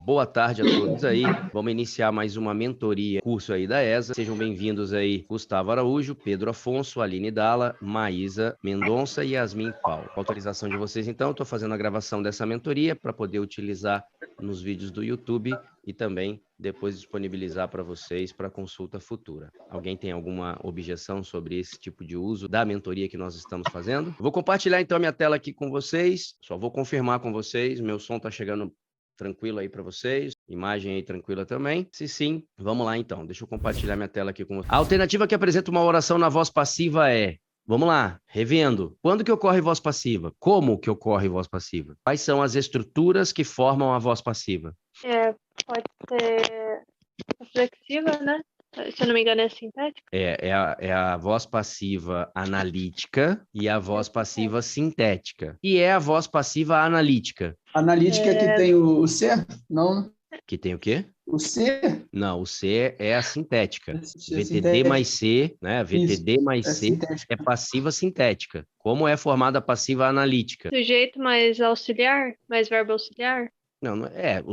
Boa tarde a todos aí. Vamos iniciar mais uma mentoria, curso aí da ESA. Sejam bem-vindos aí Gustavo Araújo, Pedro Afonso, Aline Dalla, Maísa Mendonça e Yasmin Paulo. Com a autorização de vocês, então, estou fazendo a gravação dessa mentoria para poder utilizar nos vídeos do YouTube e também depois disponibilizar para vocês para consulta futura. Alguém tem alguma objeção sobre esse tipo de uso da mentoria que nós estamos fazendo? Vou compartilhar então a minha tela aqui com vocês. Só vou confirmar com vocês. Meu som está chegando tranquilo aí para vocês? Imagem aí tranquila também? Se sim, vamos lá então. Deixa eu compartilhar minha tela aqui com vocês. A alternativa que apresenta uma oração na voz passiva é... Vamos lá, revendo. Quando que ocorre voz passiva? Como que ocorre voz passiva? Quais são as estruturas que formam a voz passiva? Pode ser reflexiva, né? Se eu não me engano, é sintética. É a voz passiva analítica e a voz passiva sintética. E é a voz passiva analítica. Analítica que tem o C? Não. Que tem o quê? O C? Não, o C é a sintética. Esse é VTD sintética. mais C, né? VTD Isso, mais é C sintética. é passiva sintética. Como é formada a passiva analítica? Sujeito mais auxiliar, mais verbo auxiliar. Não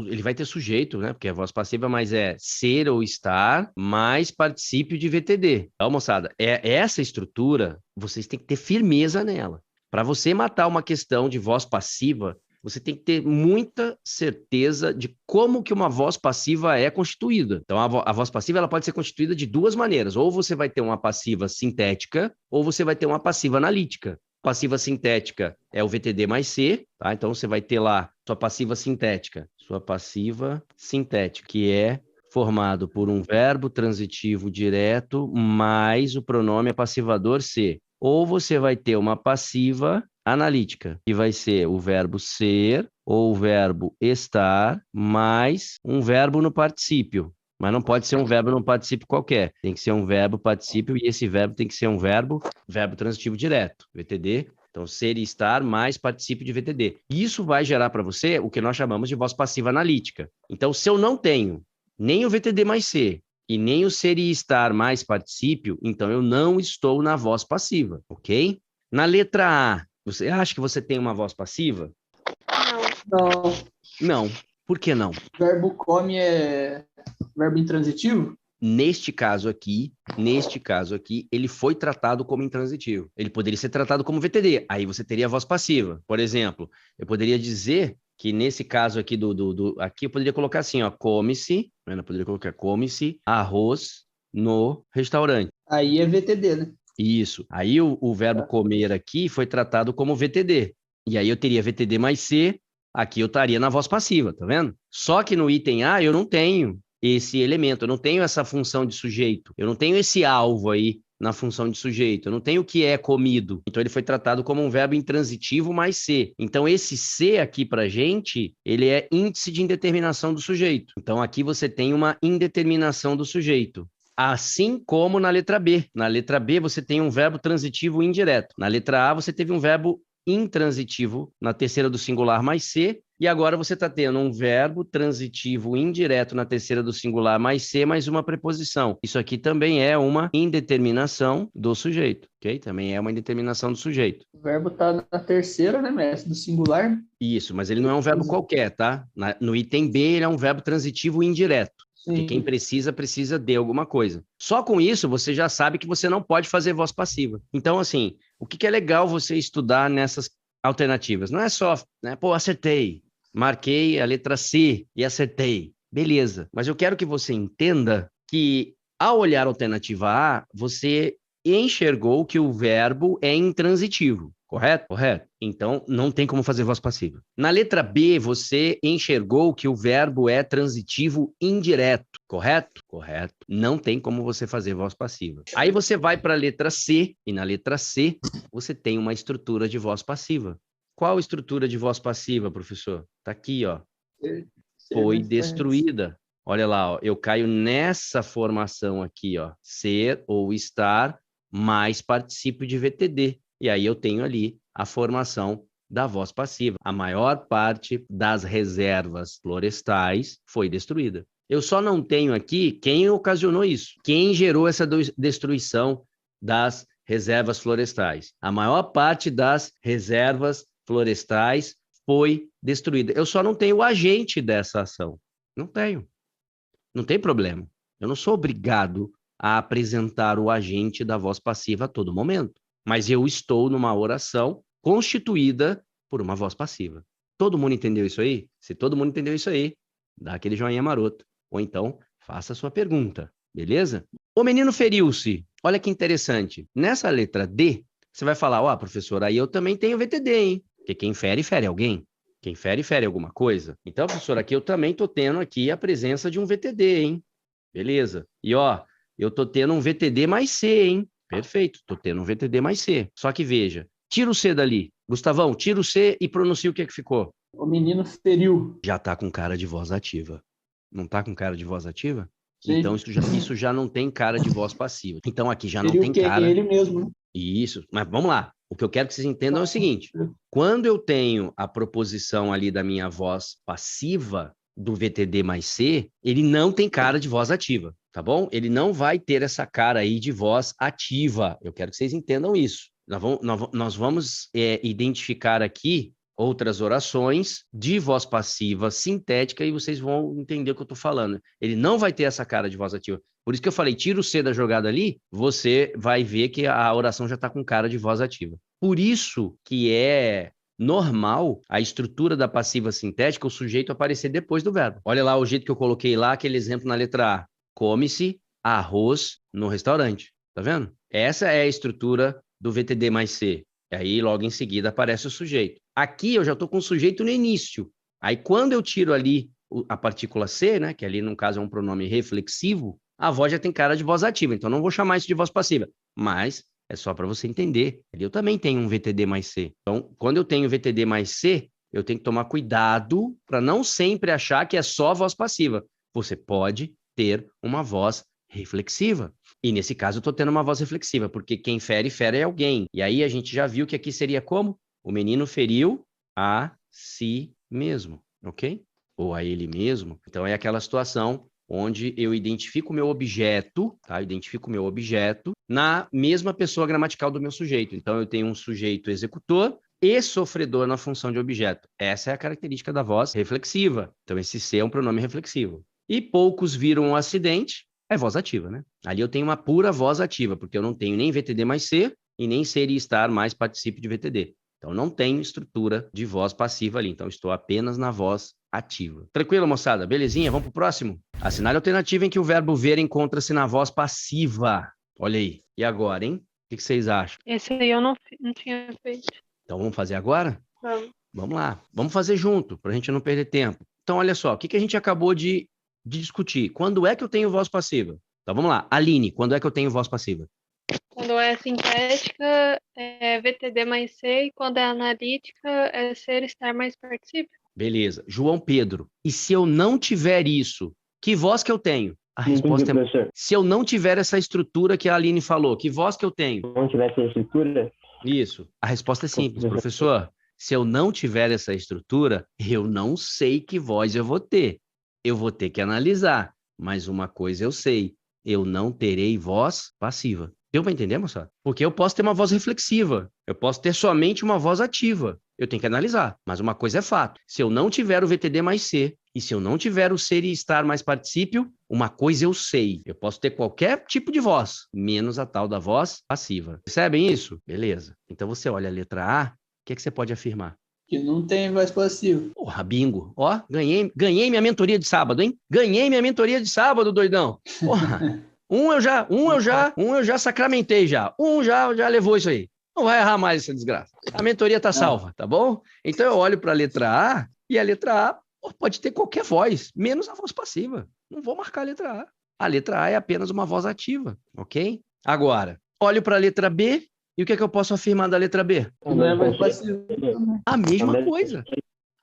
ele vai ter sujeito, né? Porque é voz passiva, mas é ser ou estar mais particípio de VTD. Então, moçada, essa estrutura, vocês têm que ter firmeza nela. Para você matar uma questão de voz passiva, você tem que ter muita certeza de como que uma voz passiva é constituída. Então, a voz passiva ela pode ser constituída de duas maneiras. Ou você vai ter uma passiva sintética, ou você vai ter uma passiva analítica. Passiva sintética é o VTD mais C, tá? Então, você vai ter lá sua passiva sintética, que é formado por um verbo transitivo direto mais o pronome apassivador ser. Ou você vai ter uma passiva analítica, que vai ser o verbo ser ou o verbo estar mais um verbo no particípio. Mas não pode ser um verbo no particípio qualquer. Tem que ser um verbo particípio e esse verbo tem que ser um verbo transitivo direto, VTD. Então, ser e estar mais particípio de VTD. Isso vai gerar para você o que nós chamamos de voz passiva analítica. Então, se eu não tenho nem o VTD mais ser e nem o ser e estar mais particípio, então eu não estou na voz passiva, ok? Na letra A, você acha que você tem uma voz passiva? Não. Não. Por que não? Verbo come é verbo intransitivo? Neste caso aqui, ele foi tratado como intransitivo. Ele poderia ser tratado como VTD. Aí você teria a voz passiva. Por exemplo, eu poderia dizer que nesse caso aqui aqui eu poderia colocar assim, ó, come-se, né? Eu poderia colocar come-se arroz no restaurante. Aí é VTD, né? Isso. Aí o verbo comer aqui foi tratado como VTD. E aí eu teria VTD mais C, aqui eu estaria na voz passiva, tá vendo? Só que no item A eu não tenho esse elemento, eu não tenho essa função de sujeito, eu não tenho esse alvo aí na função de sujeito, eu não tenho o que é comido. Então ele foi tratado como um verbo intransitivo mais C. Então esse C aqui pra gente, ele é índice de indeterminação do sujeito. Então aqui você tem uma indeterminação do sujeito. Assim como na letra B. Na letra B você tem um verbo transitivo indireto. Na letra A você teve um verbo intransitivo na terceira do singular mais C, e agora você está tendo um verbo transitivo indireto na terceira do singular mais C, mais uma preposição. Isso aqui também é uma indeterminação do sujeito, ok? Também é uma indeterminação do sujeito. O verbo está na terceira, né, mestre? Do singular. Isso, mas ele não é um verbo qualquer, tá? No item B, ele é um verbo transitivo indireto. Porque quem precisa de alguma coisa. Só com isso, você já sabe que você não pode fazer voz passiva. Então, assim, o que é legal você estudar nessas alternativas? Não é só, né? Pô, acertei. Marquei a letra C e acertei. Beleza. Mas eu quero que você entenda que, ao olhar a alternativa A, você enxergou que o verbo é intransitivo. Correto? Correto. Então, não tem como fazer voz passiva. Na letra B, você enxergou que o verbo é transitivo indireto. Correto? Correto. Não tem como você fazer voz passiva. Aí você vai para a letra C, e na letra C, você tem uma estrutura de voz passiva. Qual estrutura de voz passiva, professor? Está aqui, ó. Foi destruída. Olha lá, ó. Eu caio nessa formação aqui, ó. Ser ou estar mais particípio de VTD. E aí eu tenho ali a formação da voz passiva. A maior parte das reservas florestais foi destruída. Eu só não tenho aqui quem ocasionou isso, quem gerou essa destruição das reservas florestais. A maior parte das reservas florestais foi destruída. Eu só não tenho o agente dessa ação. Não tenho. Não tem problema. Eu não sou obrigado a apresentar o agente da voz passiva a todo momento. Mas eu estou numa oração constituída por uma voz passiva. Todo mundo entendeu isso aí? Se todo mundo entendeu isso aí, dá aquele joinha maroto. Ou então, faça a sua pergunta. Beleza? O menino feriu-se. Olha que interessante. Nessa letra D, você vai falar, professor, aí eu também tenho VTD, hein? Porque quem fere, fere alguém. Quem fere, fere alguma coisa. Então, professor, aqui eu também estou tendo aqui a presença de um VTD, hein? Beleza. E, eu estou tendo um VTD mais C, hein? Perfeito, estou tendo um VTD mais C. Só que veja, tira o C dali. Gustavão, tira o C e pronuncia o que ficou. O menino feriu. Já está com cara de voz ativa. Não está com cara de voz ativa? Sim. Então, isso já não tem cara de voz passiva. Então, aqui já não Feriu tem que cara... É ele mesmo, né? Isso, mas vamos lá. O que eu quero que vocês entendam é o seguinte. Quando eu tenho a proposição ali da minha voz passiva, do VTD mais C, ele não tem cara de voz ativa, tá bom? Ele não vai ter essa cara aí de voz ativa. Eu quero que vocês entendam isso. Nós vamos identificar aqui outras orações de voz passiva sintética e vocês vão entender o que eu estou falando. Ele não vai ter essa cara de voz ativa. Por isso que eu falei, tira o C da jogada ali, você vai ver que a oração já está com cara de voz ativa. Por isso que é normal a estrutura da passiva sintética, o sujeito aparecer depois do verbo. Olha lá o jeito que eu coloquei lá, aquele exemplo na letra A. Come-se arroz no restaurante. Tá vendo? Essa é a estrutura do VTD mais C. E aí, logo em seguida, aparece o sujeito. Aqui eu já estou com o sujeito no início. Aí, quando eu tiro ali a partícula C, né, que ali, no caso, é um pronome reflexivo, a voz já tem cara de voz ativa. Então, não vou chamar isso de voz passiva. Mas é só para você entender. Ali eu também tenho um VTD mais C. Então, quando eu tenho VTD mais C, eu tenho que tomar cuidado para não sempre achar que é só voz passiva. Você pode ter uma voz reflexiva. E nesse caso eu estou tendo uma voz reflexiva, porque quem fere, fere é alguém. E aí a gente já viu que aqui seria como? O menino feriu a si mesmo, ok? Ou a ele mesmo. Então é aquela situação onde eu identifico o meu objeto, tá? Eu identifico o meu objeto na mesma pessoa gramatical do meu sujeito. Então eu tenho um sujeito executor e sofredor na função de objeto. Essa é a característica da voz reflexiva. Então esse C é um pronome reflexivo. E poucos viram um acidente, é voz ativa, né? Ali eu tenho uma pura voz ativa, porque eu não tenho nem VTD mais C e nem ser e estar mais particípio de VTD. Então, não tenho estrutura de voz passiva ali. Então, estou apenas na voz ativa. Tranquilo, moçada? Belezinha? Vamos para o próximo? Assinale a alternativa em que o verbo ver encontra-se na voz passiva. Olha aí. E agora, hein? O que vocês acham? Esse aí eu não tinha feito. Então, vamos fazer agora? Vamos. Vamos lá. Vamos fazer junto, para a gente não perder tempo. Então, olha só. O que a gente acabou de discutir? Quando é que eu tenho voz passiva? Então, vamos lá. Aline, quando é que eu tenho voz passiva? Quando é sintética, é VTD mais C, e quando é analítica, é ser, estar mais particípio. Beleza. João Pedro, e se eu não tiver isso, que voz que eu tenho? A resposta é... Se eu não tiver essa estrutura que a Aline falou, que voz que eu tenho? Não tiver essa estrutura? Isso. A resposta é simples, professor. Se eu não tiver essa estrutura, eu não sei que voz eu vou ter. Eu vou ter que analisar. Mas uma coisa eu sei, eu não terei voz passiva. Deu para entender, moçada? Porque eu posso ter uma voz reflexiva, eu posso ter somente uma voz ativa. Eu tenho que analisar, mas uma coisa é fato. Se eu não tiver o VTD mais C, e se eu não tiver o ser e estar mais particípio, uma coisa eu sei. Eu posso ter qualquer tipo de voz, menos a tal da voz passiva. Percebem isso? Beleza. Então você olha a letra A, o que você pode afirmar? Que não tem voz passiva. Porra, bingo. Ó, ganhei minha mentoria de sábado, hein? Ganhei minha mentoria de sábado, doidão. Porra. Um eu já sacramentei já. Já levou isso aí. Não vai errar mais essa desgraça. A mentoria tá salva, tá bom? Então eu olho para a letra A e a letra A pode ter qualquer voz, menos a voz passiva. Não vou marcar a letra A. A letra A é apenas uma voz ativa, ok? Agora, olho para a letra B e o que é que eu posso afirmar da letra B? Não é voz passiva. A mesma coisa.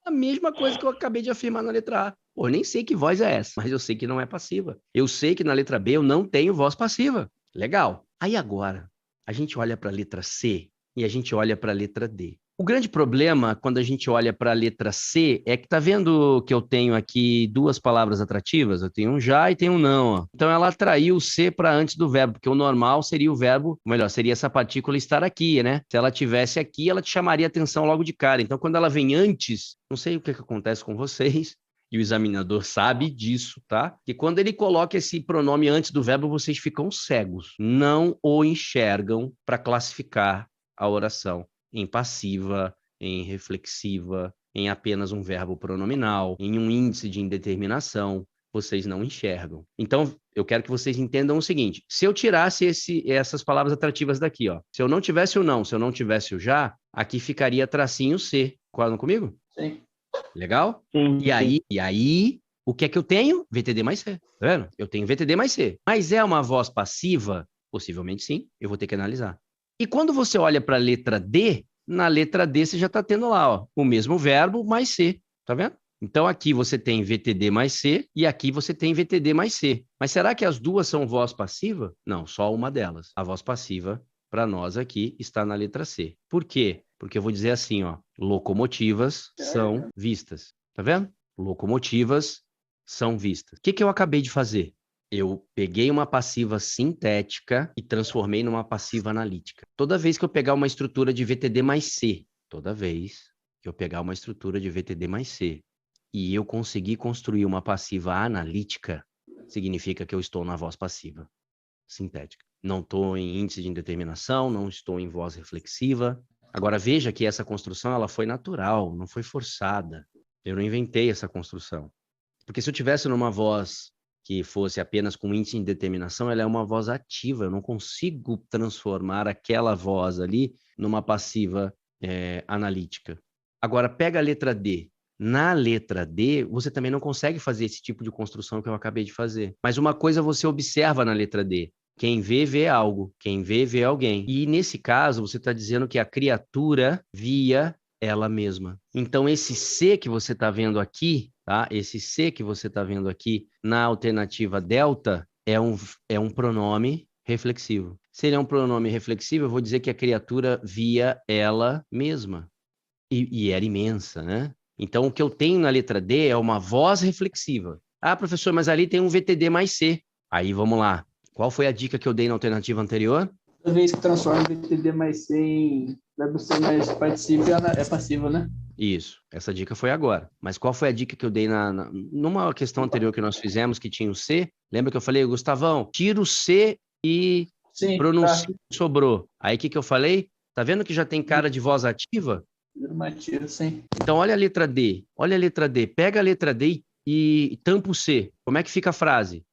A mesma coisa que eu acabei de afirmar na letra A. Pô, eu nem sei que voz é essa, mas eu sei que não é passiva. Eu sei que na letra B eu não tenho voz passiva. Legal. Aí agora, a gente olha para a letra C e a gente olha para a letra D. O grande problema quando a gente olha para a letra C é que tá vendo que eu tenho aqui duas palavras atrativas? Eu tenho um já e tenho um não. Ó. Então ela atraiu o C para antes do verbo, porque o normal seria o verbo, ou melhor, seria essa partícula estar aqui, né? Se ela tivesse aqui, ela te chamaria atenção logo de cara. Então quando ela vem antes, não sei o que acontece com vocês, e o examinador sabe disso, tá? Que quando ele coloca esse pronome antes do verbo, vocês ficam cegos. Não o enxergam para classificar a oração em passiva, em reflexiva, em apenas um verbo pronominal, em um índice de indeterminação. Vocês não enxergam. Então, eu quero que vocês entendam o seguinte: se eu tirasse essas palavras atrativas daqui, ó, se eu não tivesse o não, se eu não tivesse o já, aqui ficaria tracinho C. Concordam comigo? Sim. Legal? Sim, E aí, o que é que eu tenho? VTD mais C. Tá vendo? Eu tenho VTD mais C. Mas é uma voz passiva? Possivelmente sim. Eu vou ter que analisar. E quando você olha para a letra D, na letra D você já está tendo lá, ó, o mesmo verbo mais C. Tá vendo? Então, aqui você tem VTD mais C e aqui você tem VTD mais C. Mas será que as duas são voz passiva? Não, só uma delas. A voz passiva, para nós aqui, está na letra C. Por quê? Porque eu vou dizer assim, ó, locomotivas são vistas. Tá vendo? Locomotivas são vistas. O que eu acabei de fazer? Eu peguei uma passiva sintética e transformei numa passiva analítica. Toda vez que eu pegar uma estrutura de VTD mais C, toda vez que eu pegar uma estrutura de VTD mais C, e eu conseguir construir uma passiva analítica, significa que eu estou na voz passiva, sintética. Não estou em índice de indeterminação, não estou em voz reflexiva. Agora, veja que essa construção ela foi natural, não foi forçada. Eu não inventei essa construção. Porque se eu tivesse numa voz que fosse apenas com índice de indeterminação, ela é uma voz ativa. Eu não consigo transformar aquela voz ali numa passiva analítica. Agora, pega a letra D. Na letra D, você também não consegue fazer esse tipo de construção que eu acabei de fazer. Mas uma coisa você observa na letra D. Quem vê, vê algo. Quem vê, vê alguém. E nesse caso, você está dizendo que a criatura via ela mesma. Então, esse C que você está vendo aqui, tá? Esse C que você está vendo aqui na alternativa delta é um pronome reflexivo. Se ele é um pronome reflexivo, eu vou dizer que a criatura via ela mesma. E era imensa, né? Então, o que eu tenho na letra D é uma voz reflexiva. Ah, professor, mas ali tem um VTD mais C. Aí, vamos lá. Qual foi a dica que eu dei na alternativa anterior? Toda vez que transforma VTD mais C em verbo ser mais particípio, é passivo, né? Isso, essa dica foi agora. Mas qual foi a dica que eu dei numa questão anterior que nós fizemos, que tinha o C? Lembra que eu falei, Gustavão, tira o C e pronuncia o que sobrou. Aí, o que eu falei? Tá vendo que já tem cara de voz ativa? Sim. Então, olha a letra D. Olha a letra D. Pega a letra D e tampa o C. Como é que fica a frase?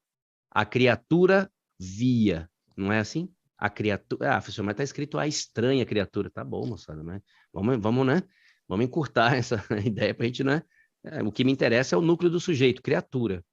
A criatura via. Não é assim? A criatura... Ah, professor, mas tá escrito a estranha criatura. Tá bom, moçada, né? Vamos, né? Vamos encurtar essa ideia pra gente, né? O que me interessa é o núcleo do sujeito, criatura.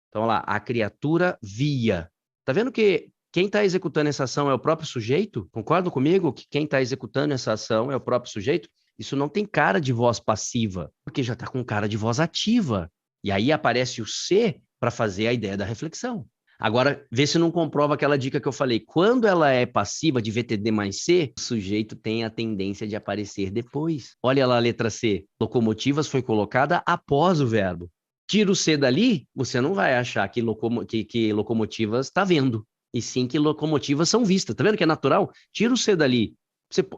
Então, olha lá, a criatura via. Tá vendo que quem está executando essa ação é o próprio sujeito? Concordam comigo que quem está executando essa ação é o próprio sujeito? Isso não tem cara de voz passiva, porque já está com cara de voz ativa. E aí aparece o C para fazer a ideia da reflexão. Agora, vê se não comprova aquela dica que eu falei. Quando ela é passiva de VTD mais C, o sujeito tem a tendência de aparecer depois. Olha lá a letra C. Locomotivas foi colocada após o verbo. Tira o C dali, você não vai achar que locomotivas está vendo. E sim que locomotivas são vistas. Tá vendo que é natural? Tira o C dali.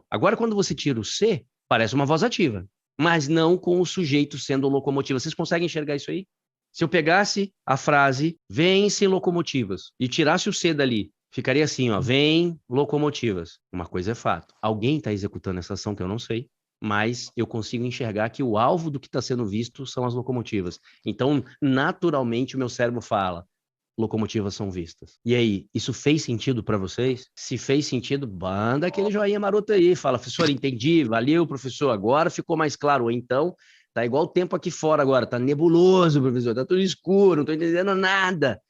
Agora, quando você tira o C, parece uma voz ativa, mas não com o sujeito sendo locomotiva. Vocês conseguem enxergar isso aí? Se eu pegasse a frase, vêm-se locomotivas, e tirasse o C dali, ficaria assim, ó, vem locomotivas. Uma coisa é fato, alguém está executando essa ação que eu não sei, mas eu consigo enxergar que o alvo do que está sendo visto são as locomotivas. Então, naturalmente, o meu cérebro fala, locomotivas são vistas. E aí, isso fez sentido para vocês? Se fez sentido, manda aquele joinha maroto aí, fala, professor, entendi, valeu, professor, agora ficou mais claro. Ou então, tá igual o tempo aqui fora agora, tá nebuloso, professor, tá tudo escuro, não tô entendendo nada.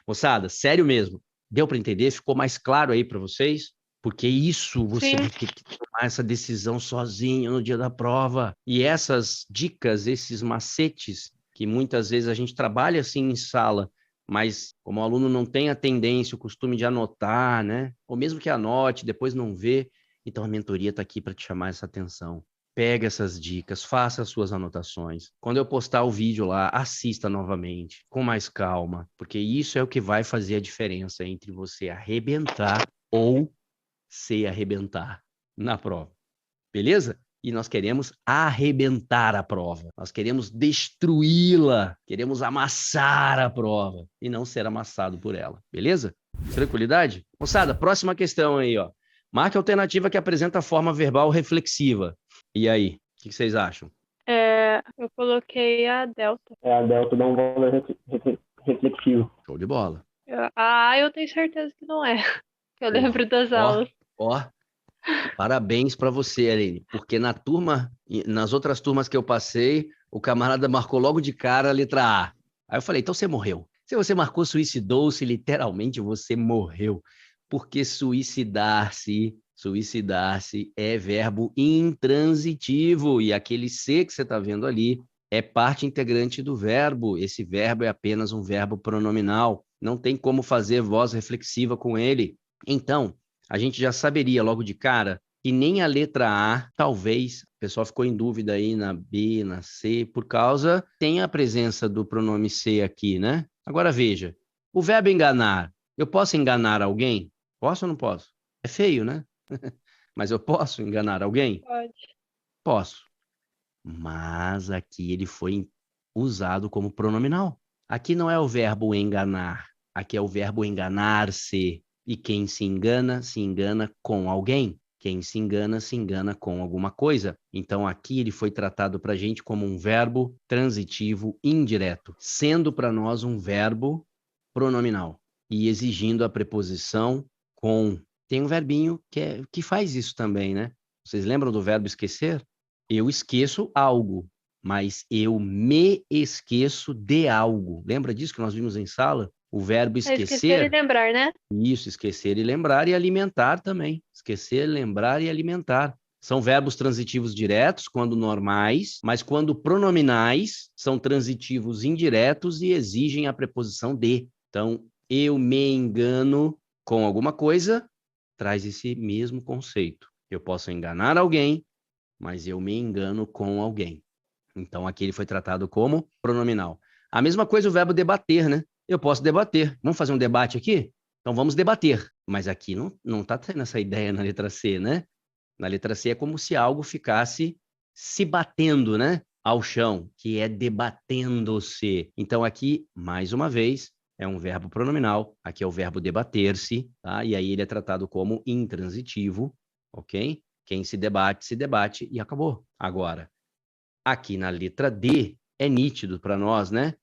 Moçada, sério mesmo, deu para entender? Ficou mais claro aí para vocês? Porque isso você vai ter que tomar essa decisão sozinho no dia da prova. E essas dicas, esses macetes, que muitas vezes a gente trabalha assim em sala, mas como o aluno não tem a tendência, o costume de anotar, né? Ou mesmo que anote, depois não vê, então a mentoria está aqui para te chamar essa atenção. Pega essas dicas, faça as suas anotações. Quando eu postar o vídeo lá, assista novamente, com mais calma, porque isso é o que vai fazer a diferença entre você arrebentar ou se arrebentar na prova. Beleza? e nós queremos arrebentar a prova. Nós queremos destruí-la, queremos amassar a prova e não ser amassado por ela. Beleza? Tranquilidade? Moçada, próxima questão aí, ó. Marque a alternativa que apresenta a forma verbal reflexiva. E aí, o que vocês acham? Eu coloquei a delta. A delta dá um valor reflexivo. Show de bola. Eu tenho certeza que não é. Eu lembro das aulas. Ó, parabéns para você, Aline, porque nas outras turmas que eu passei, o camarada marcou logo de cara a letra A. Aí eu falei, então você morreu. Se você marcou suicidou-se, literalmente você morreu. Porque suicidar-se é verbo intransitivo, e aquele ser que você está vendo ali é parte integrante do verbo. Esse verbo é apenas um verbo pronominal. Não tem como fazer voz reflexiva com ele. Então, a gente já saberia logo de cara que nem a letra A, talvez, o pessoal ficou em dúvida aí na B, na C, por causa, tem a presença do pronome ser aqui, né? Agora veja, o verbo enganar, eu posso enganar alguém? Posso ou não posso? É feio, né? Mas eu posso enganar alguém? Pode. Posso. Mas aqui ele foi usado como pronominal. Aqui não é o verbo enganar, aqui é o verbo enganar-se. E quem se engana com alguém. Quem se engana com alguma coisa. Então, aqui ele foi tratado para a gente como um verbo transitivo indireto, sendo para nós um verbo pronominal e exigindo a preposição com. Tem um verbinho que faz isso também, né? Vocês lembram do verbo esquecer? Eu esqueço algo, mas eu me esqueço de algo. Lembra disso que nós vimos em sala? O verbo esquecer... Esquecer e lembrar, né? Isso, esquecer e lembrar e alimentar também. Esquecer, lembrar e alimentar. São verbos transitivos diretos, quando normais, mas quando pronominais, são transitivos indiretos e exigem a preposição de. Então, eu me engano com alguma coisa, traz esse mesmo conceito. Eu posso enganar alguém, mas eu me engano com alguém. Então, aqui ele foi tratado como pronominal. A mesma coisa o verbo debater, né? Eu posso debater. Vamos fazer um debate aqui? Então, vamos debater. Mas aqui não está tendo essa ideia na letra C, né? Na letra C é como se algo ficasse se batendo, né? Ao chão, que é debatendo-se. Então, aqui, mais uma vez, é um verbo pronominal. Aqui é o verbo debater-se, tá? E aí ele é tratado como intransitivo, ok? Quem se debate e acabou. Agora, aqui na letra D, é nítido para nós, né?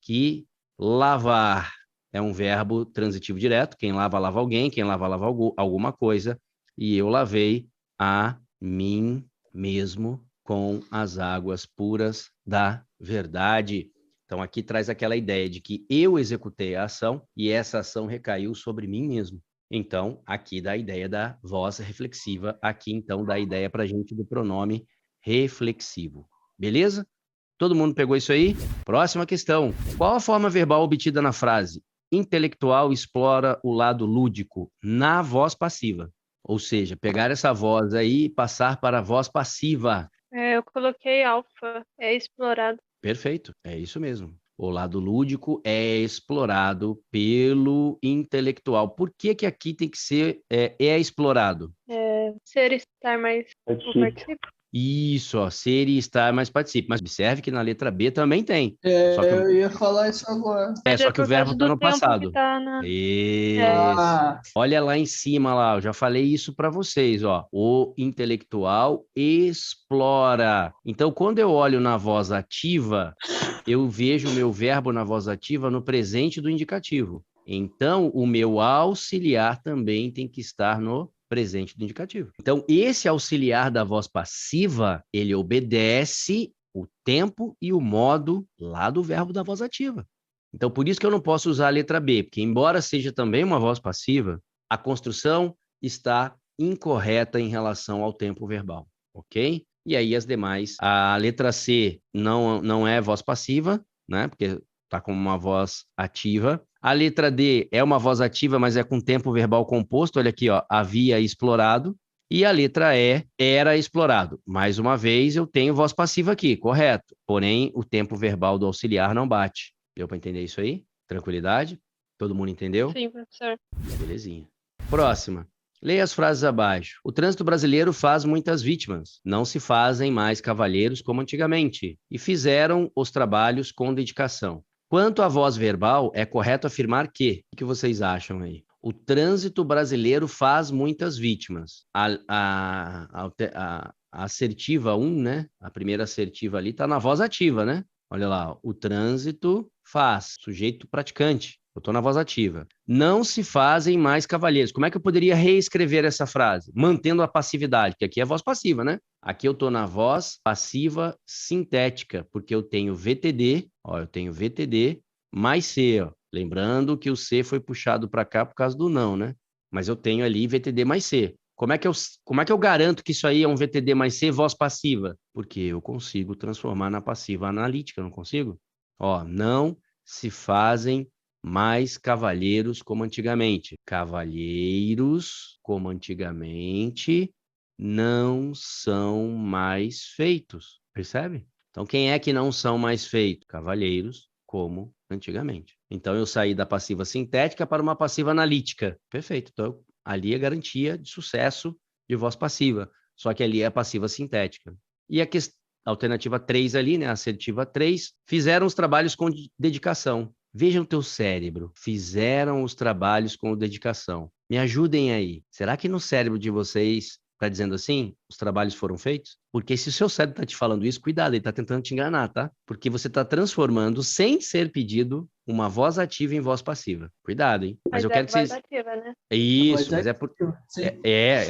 Que lavar é um verbo transitivo direto. Quem lava, lava alguém. Quem lava, lava alguma coisa. E eu lavei a mim mesmo com as águas puras da verdade. Então, aqui traz aquela ideia de que eu executei a ação e essa ação recaiu sobre mim mesmo. Então, aqui dá a ideia da voz reflexiva. Aqui, então, dá a ideia para a gente do pronome reflexivo. Beleza? Todo mundo pegou isso aí? Próxima questão. Qual a forma verbal obtida na frase? Intelectual explora o lado lúdico na voz passiva. Ou seja, pegar essa voz aí e passar para a voz passiva. Eu coloquei alfa, é explorado. Perfeito, é isso mesmo. O lado lúdico é explorado pelo intelectual. Por que que aqui tem que ser explorado? Ser, estar mais... participo. Isso, ó, ser e estar mais participe. Mas observe que na letra B também tem. Eu ia falar isso agora. Só que o verbo está no passado. Isso. Olha lá em cima, lá, eu já falei isso para vocês, ó. O intelectual explora. Então, quando eu olho na voz ativa, eu vejo o meu verbo na voz ativa no presente do indicativo. Então, o meu auxiliar também tem que estar no presente do indicativo. Então, esse auxiliar da voz passiva, ele obedece o tempo e o modo lá do verbo da voz ativa. Então, por isso que eu não posso usar a letra B, porque embora seja também uma voz passiva, a construção está incorreta em relação ao tempo verbal, ok? E aí as demais, a letra C não é voz passiva, né? Porque está como uma voz ativa. A letra D é uma voz ativa, mas é com tempo verbal composto. Olha aqui, ó, havia explorado. E a letra E era explorado. Mais uma vez, eu tenho voz passiva aqui, correto. Porém, o tempo verbal do auxiliar não bate. Deu para entender isso aí? Tranquilidade? Todo mundo entendeu? Sim, professor. Belezinha. Próxima. Leia as frases abaixo. O trânsito brasileiro faz muitas vítimas. Não se fazem mais cavalheiros como antigamente. E fizeram os trabalhos com dedicação. Quanto à voz verbal, é correto afirmar que... O que vocês acham aí? O trânsito brasileiro faz muitas vítimas. A assertiva 1, né? A primeira assertiva ali está na voz ativa, né? Olha lá, o trânsito faz, sujeito praticante. Eu estou na voz ativa. Não se fazem mais cavalheiros. Como é que eu poderia reescrever essa frase? Mantendo a passividade, que aqui é voz passiva, né? Aqui eu estou na voz passiva sintética, porque eu tenho VTD, ó, eu tenho VTD mais C, ó. Lembrando que o C foi puxado para cá por causa do não, né? Mas eu tenho ali VTD mais C. Como é que eu garanto que isso aí é um VTD mais C, voz passiva? Porque eu consigo transformar na passiva analítica, não consigo? Ó, não se fazem mais cavalheiros como antigamente. Cavalheiros como antigamente não são mais feitos. Percebe? Então, quem é que não são mais feitos? Cavalheiros como antigamente. Então, eu saí da passiva sintética para uma passiva analítica. Perfeito. Então, ali é garantia de sucesso de voz passiva. Só que ali é a passiva sintética. E a alternativa 3 ali, né? A assertiva 3, fizeram os trabalhos com dedicação. Vejam o teu cérebro. Fizeram os trabalhos com dedicação. Me ajudem aí. Será que no cérebro de vocês está dizendo assim? Os trabalhos foram feitos? Porque se o seu cérebro está te falando isso, cuidado, ele está tentando te enganar, tá? Porque você está transformando, sem ser pedido, uma voz ativa em voz passiva. Cuidado, hein? Mas eu quero que vocês... Voz ativa, né? Isso, mas é por...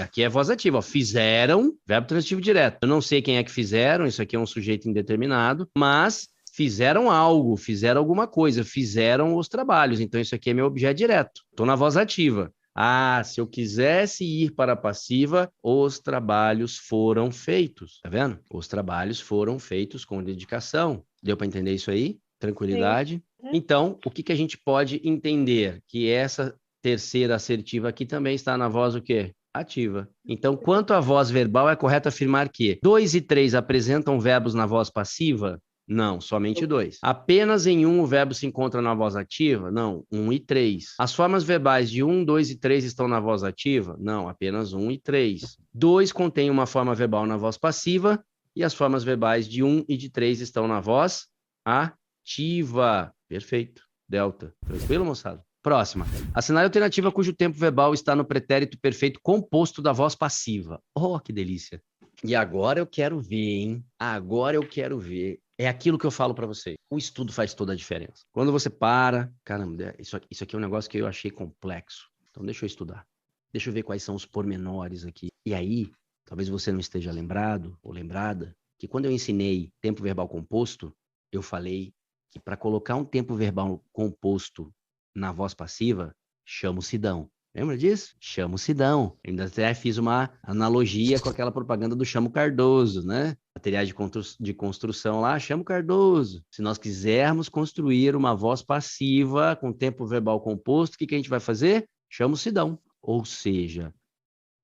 aqui é voz ativa, ó. Fizeram, verbo transitivo direto. Eu não sei quem é que fizeram, isso aqui é um sujeito indeterminado, mas fizeram algo, fizeram alguma coisa, fizeram os trabalhos. Então, isso aqui é meu objeto direto. Estou na voz ativa. Ah, se eu quisesse ir para a passiva, os trabalhos foram feitos. Tá vendo? Os trabalhos foram feitos com dedicação. Deu para entender isso aí? Tranquilidade? Sim. Então, o que a gente pode entender? Que essa terceira assertiva aqui também está na voz o quê? Ativa. Então, quanto à voz verbal, é correto afirmar que 2 e 3 apresentam verbos na voz passiva? Não, somente 2. Apenas em 1 o verbo se encontra na voz ativa? Não, 1 e 3. As formas verbais de 1, 2 e 3 estão na voz ativa? Não, apenas 1 e 3. 2 contém uma forma verbal na voz passiva e as formas verbais de 1 e de 3 estão na voz ativa. Perfeito. Delta. Tranquilo, moçada? Próxima. Assinale a alternativa cujo tempo verbal está no pretérito perfeito composto da voz passiva. Oh, que delícia. E agora eu quero ver, hein? Agora eu quero ver. É aquilo que eu falo para vocês. O estudo faz toda a diferença. Quando você para... Caramba, isso aqui é um negócio que eu achei complexo. Então deixa eu estudar. Deixa eu ver quais são os pormenores aqui. E aí, talvez você não esteja lembrado ou lembrada, que quando eu ensinei tempo verbal composto, eu falei que para colocar um tempo verbal composto na voz passiva, chama o Sidão. Lembra disso? Chama o Sidão. Eu ainda até fiz uma analogia com aquela propaganda do Chamo Cardoso, né? Materiais de construção lá, Chamo Cardoso. Se nós quisermos construir uma voz passiva com tempo verbal composto, o que a gente vai fazer? Chama o Sidão. Ou seja,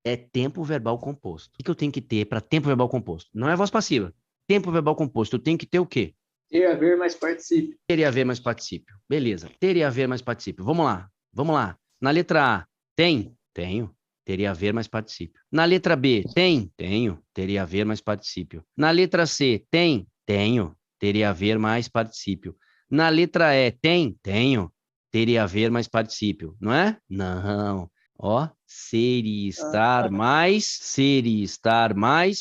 é tempo verbal composto. O que eu tenho que ter para tempo verbal composto? Não é voz passiva. Tempo verbal composto, eu tenho que ter o quê? Ter, haver, mais particípio. Ter e haver mais particípio. Beleza. Ter e haver mais particípio. Vamos lá. Vamos lá. Na letra A, tem? Tenho. Ter e haver mais particípio. Na letra B, tem? Tenho. Ter e haver mais particípio. Na letra C, tem? Tenho. Ter e haver mais particípio. Na letra E, tem? Tenho. Ter e haver mais particípio. Não é? Não. Ó, ser e estar mais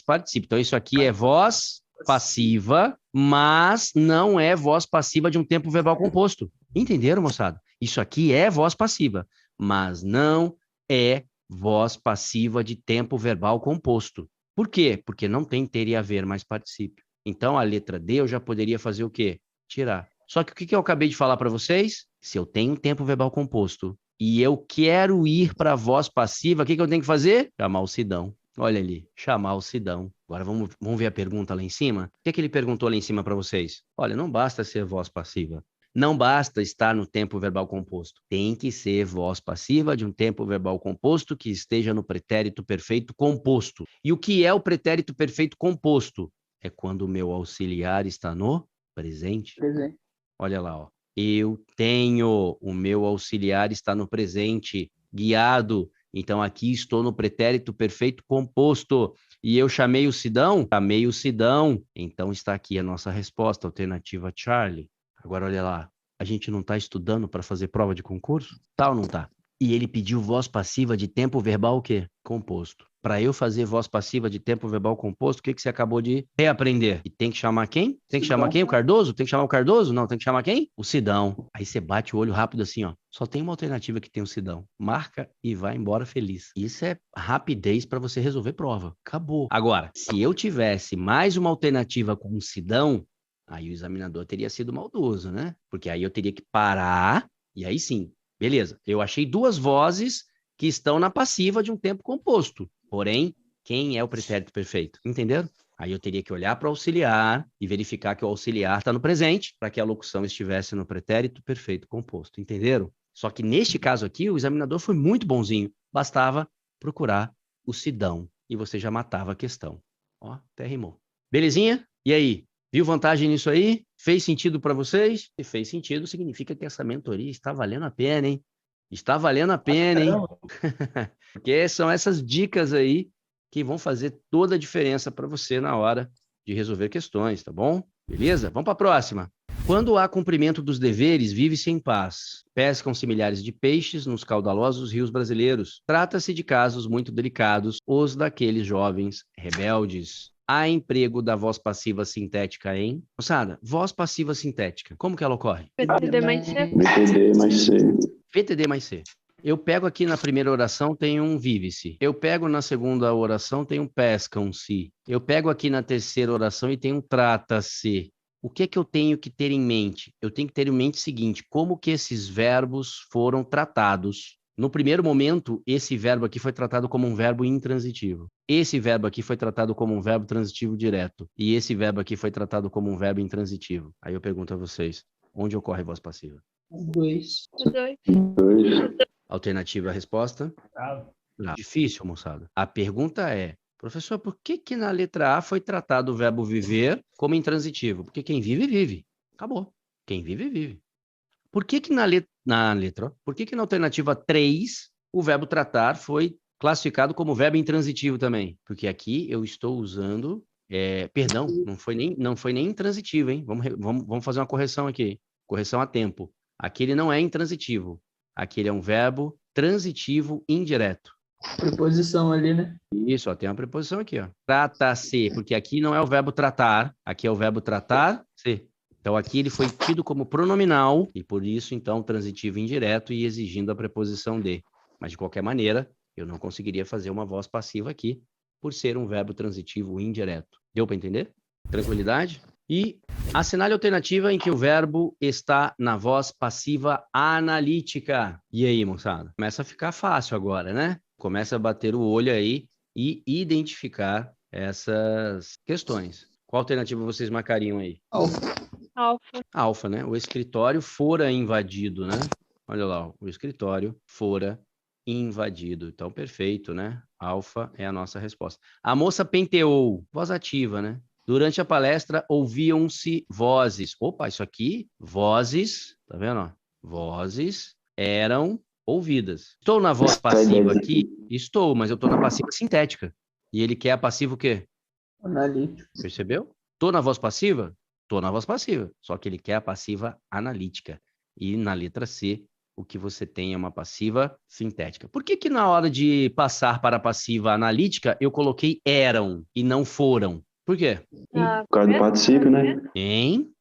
particípio. Então, isso aqui é voz passiva, mas não é voz passiva de um tempo verbal composto. Entenderam, moçada? Isso aqui é voz passiva, mas não é voz passiva de tempo verbal composto. Por quê? Porque não tem ter e haver mais particípio. Então, a letra D eu já poderia fazer o quê? Tirar. Só que o que eu acabei de falar para vocês? Se eu tenho um tempo verbal composto e eu quero ir para a voz passiva, o que eu tenho que fazer? Chamar o Sidão. Olha ali, chamar o Sidão. Agora vamos ver a pergunta lá em cima. O que ele perguntou lá em cima para vocês? Olha, não basta ser voz passiva. Não basta estar no tempo verbal composto. Tem que ser voz passiva de um tempo verbal composto que esteja no pretérito perfeito composto. E o que é o pretérito perfeito composto? É quando o meu auxiliar está no presente. Presente. Olha lá, ó. Eu tenho, o meu auxiliar está no presente, guiado Então, aqui estou no pretérito perfeito composto. E eu chamei o Sidão? Chamei o Sidão. Então, está aqui a nossa resposta, alternativa Charlie. Agora, olha lá. A gente não está estudando para fazer prova de concurso? Tá ou não tá? E ele pediu voz passiva de tempo verbal o quê? Composto. Para eu fazer voz passiva de tempo verbal composto, o que você acabou de reaprender? E tem que chamar quem? Tem que chamar quem? O Cardoso? Tem que chamar o Cardoso? Não, tem que chamar quem? O Sidão. Aí você bate o olho rápido assim, ó. Só tem uma alternativa que tem o Sidão. Marca e vai embora feliz. Isso é rapidez para você resolver prova. Acabou. Agora, se eu tivesse mais uma alternativa com o Sidão, aí o examinador teria sido maldoso, né? Porque aí eu teria que parar e aí sim. Beleza, eu achei duas vozes que estão na passiva de um tempo composto. Porém, quem é o pretérito perfeito? Entenderam? Aí eu teria que olhar para o auxiliar e verificar que o auxiliar está no presente para que a locução estivesse no pretérito perfeito composto. Entenderam? Só que neste caso aqui, o examinador foi muito bonzinho. Bastava procurar o Sidão e você já matava a questão. Ó, até rimou. Belezinha? E aí? Viu vantagem nisso aí? Fez sentido para vocês? Se fez sentido, significa que essa mentoria está valendo a pena, hein? Está valendo a pena, hein? Porque são essas dicas aí que vão fazer toda a diferença para você na hora de resolver questões, tá bom? Beleza? Vamos para a próxima. Quando há cumprimento dos deveres, vive-se em paz. Pescam-se milhares de peixes nos caudalosos rios brasileiros. Trata-se de casos muito delicados, os daqueles jovens rebeldes. Há emprego da voz passiva sintética em... Moçada, voz passiva sintética, como que ela ocorre? VTD mais C. VTD mais C. VTD mais C. Eu pego aqui na primeira oração, tem um vive-se. Eu pego na segunda oração, tem um pescam-se. Eu pego aqui na terceira oração e tem um trata-se. O que é que eu tenho que ter em mente? Eu tenho que ter em mente o seguinte, como que esses verbos foram tratados. No primeiro momento, esse verbo aqui foi tratado como um verbo intransitivo. Esse verbo aqui foi tratado como um verbo transitivo direto. E esse verbo aqui foi tratado como um verbo intransitivo. Aí eu pergunto a vocês, onde ocorre a voz passiva? 2. Os dois. Alternativa à resposta? Não. Difícil, moçada. A pergunta é, professor, por que que na letra A foi tratado o verbo viver como intransitivo? Porque quem vive, vive. Acabou. Quem vive, vive. Por que que por que que na alternativa 3 o verbo tratar foi classificado como verbo intransitivo também? Porque aqui eu estou usando... perdão, não foi nem intransitivo, hein? Vamos fazer uma correção aqui. Correção a tempo. Aqui ele não é intransitivo. Aqui ele é um verbo transitivo indireto. Preposição ali, né? Isso, ó, tem uma preposição aqui, ó. Trata-se, porque aqui não é o verbo tratar, aqui é o verbo tratar-se. Então, aqui ele foi tido como pronominal, e por isso, então, transitivo indireto e exigindo a preposição de. Mas, de qualquer maneira, eu não conseguiria fazer uma voz passiva aqui, por ser um verbo transitivo indireto. Deu para entender? Tranquilidade? E assinale a alternativa em que o verbo está na voz passiva analítica. E aí, moçada? Começa a ficar fácil agora, né? Começa a bater o olho aí e identificar essas questões. Qual alternativa vocês marcariam aí? Alfa. Alfa, né? O escritório fora invadido, né? Olha lá, o escritório fora invadido. Então, perfeito, né? Alfa é a nossa resposta. A moça penteou, voz ativa, né? Durante a palestra, ouviam-se vozes. Opa, isso aqui, vozes, tá vendo? Ó? Vozes eram ouvidas. Estou na voz passiva aqui? Estou, mas eu estou na passiva sintética. E ele quer a passiva o quê? Analítico. Percebeu? Estou na voz passiva? Estou na voz passiva. Só que ele quer a passiva analítica. E na letra C, o que você tem é uma passiva sintética. Por que que na hora de passar para a passiva analítica, eu coloquei eram e não foram? Por quê? Ah, Por causa do particípio, né? Hein?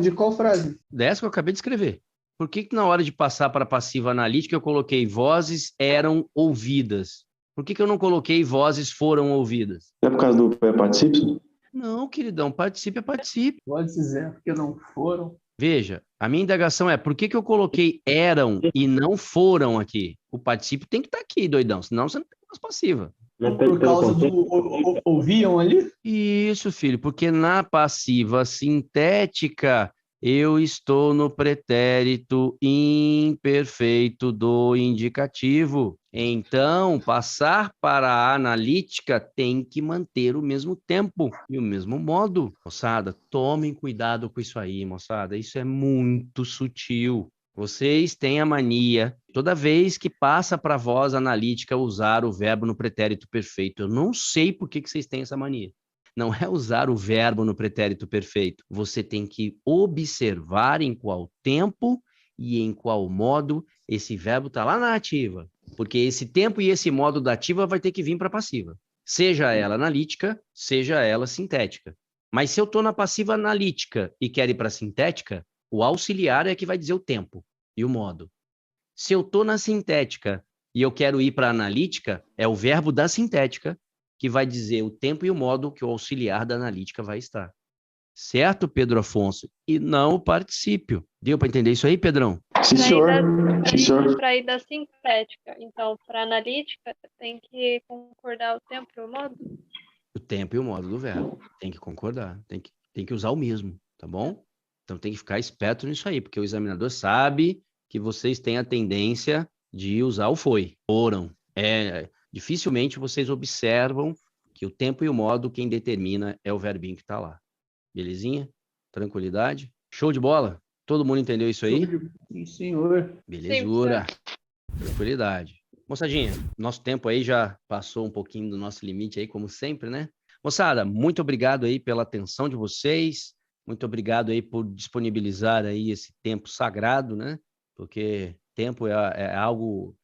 De qual frase? Dessa que eu acabei de escrever. Por que que na hora de passar para a passiva analítica eu coloquei vozes eram ouvidas? Por que que eu não coloquei vozes foram ouvidas? Não é por causa do particípio? Não, queridão, participe é participe. Pode dizer, porque não foram. Veja, a minha indagação é por que que eu coloquei eram e não foram aqui? O particípio tem que estar aqui, doidão, senão você não tem voz passiva. Por causa do ouviam ali? Isso, filho, porque na passiva sintética eu estou no pretérito imperfeito do indicativo. Então, passar para a analítica tem que manter o mesmo tempo e o mesmo modo. Moçada, tomem cuidado com isso aí, moçada. Isso é muito sutil. Vocês têm a mania Toda vez que passa para a voz analítica usar o verbo no pretérito perfeito. Eu não sei por que vocês têm essa mania. Não é usar o verbo no pretérito perfeito. Você tem que observar em qual tempo e em qual modo esse verbo está lá na ativa. Porque esse tempo e esse modo da ativa vai ter que vir para a passiva. Seja ela analítica, seja ela sintética. Mas se eu estou na passiva analítica e quero ir para a sintética, o auxiliar é que vai dizer o tempo e o modo. Se eu estou na sintética e eu quero ir para a analítica, é o verbo da sintética que vai dizer o tempo e o modo que o auxiliar da analítica vai estar. Certo, Pedro Afonso? E não o particípio. Deu para entender isso aí, Pedrão? Sim, senhor. Sim, senhor. Para ir da sintética. Então, para analítica, tem que concordar o tempo e o modo? O tempo e o modo do verbo. Tem que concordar. Tem que usar o mesmo, tá bom? Então tem que ficar esperto nisso aí, porque o examinador sabe que vocês têm a tendência de usar o foi, foram. Dificilmente vocês observam que o tempo e o modo, quem determina é o verbinho que está lá. Belezinha? Tranquilidade? Show de bola? Todo mundo entendeu isso aí? Sim, senhor. Belezura. Tranquilidade. Moçadinha, nosso tempo aí já passou um pouquinho do nosso limite aí, como sempre, né? Moçada, muito obrigado aí pela atenção de vocês. Muito obrigado aí por disponibilizar aí esse tempo sagrado, né? Porque tempo é algo,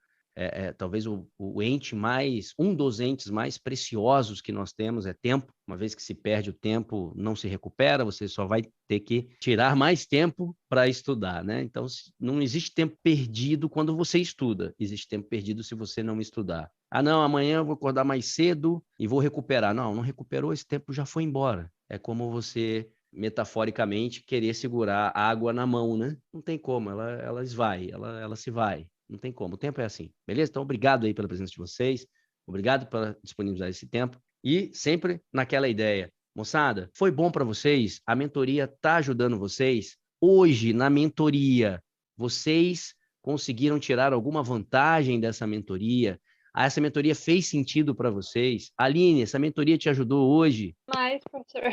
talvez o ente mais, um dos entes mais preciosos que nós temos é tempo. Uma vez que se perde o tempo, não se recupera, você só vai ter que tirar mais tempo para estudar, né? Então, não existe tempo perdido quando você estuda, existe tempo perdido se você não estudar. Ah, não, amanhã eu vou acordar mais cedo e vou recuperar. Não recuperou, esse tempo já foi embora. É como você, metaforicamente, querer segurar a água na mão, né? Não tem como, ela esvai, ela se vai. Não tem como, o tempo é assim, beleza? Então, obrigado aí pela presença de vocês, obrigado por disponibilizar esse tempo e sempre naquela ideia. Moçada, foi bom para vocês? A mentoria está ajudando vocês? Hoje, na mentoria, vocês conseguiram tirar alguma vantagem dessa mentoria? Essa mentoria fez sentido para vocês? Aline, essa mentoria te ajudou hoje? Mais, professor.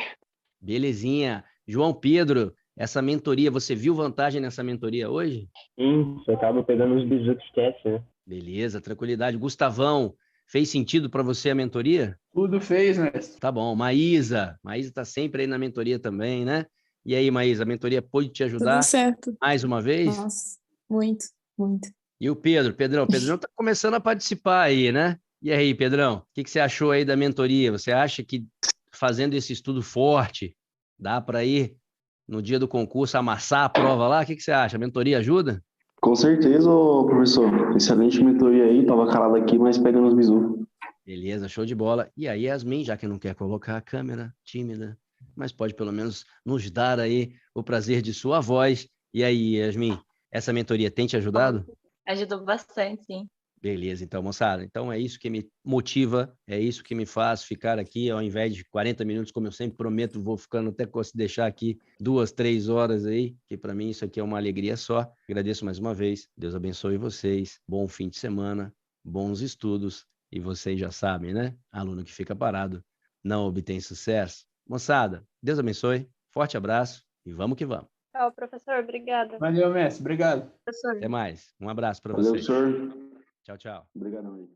Belezinha. João Pedro, essa mentoria, você viu vantagem nessa mentoria hoje? Você acaba pegando os bisus que esquece, né? Beleza, tranquilidade. Gustavão, fez sentido para você a mentoria? Tudo fez, mestre. Tá bom. Maísa está sempre aí na mentoria também, né? E aí, Maísa, a mentoria pôde te ajudar? Tudo certo. Mais uma vez? Nossa, muito, muito. E o Pedrão tá começando a participar aí, né? E aí, Pedrão, o que você achou aí da mentoria? Você acha que fazendo esse estudo forte, dá para ir no dia do concurso amassar a prova lá? O que você acha? A mentoria ajuda? Com certeza, ô, professor. Excelente mentoria aí. Tava calado aqui, mas pegando os bisus. Beleza, show de bola. E aí, Yasmin, já que não quer colocar a câmera, tímida, mas pode pelo menos nos dar aí o prazer de sua voz. E aí, Yasmin, essa mentoria tem te ajudado? Ajudou bastante, sim. Beleza, então, moçada. Então, é isso que me motiva, é isso que me faz ficar aqui, ao invés de 40 minutos, como eu sempre prometo, vou ficando até deixar aqui 2, 3 horas aí, que para mim isso aqui é uma alegria só. Agradeço mais uma vez. Deus abençoe vocês. Bom fim de semana, bons estudos. E vocês já sabem, né? Aluno que fica parado não obtém sucesso. Moçada, Deus abençoe. Forte abraço e vamos que vamos. Tchau, professor. Obrigada. Valeu, mestre. Obrigado. Professor. Até mais. Um abraço para Valeu, vocês. senhor. Tchau, tchau. Obrigadão aí.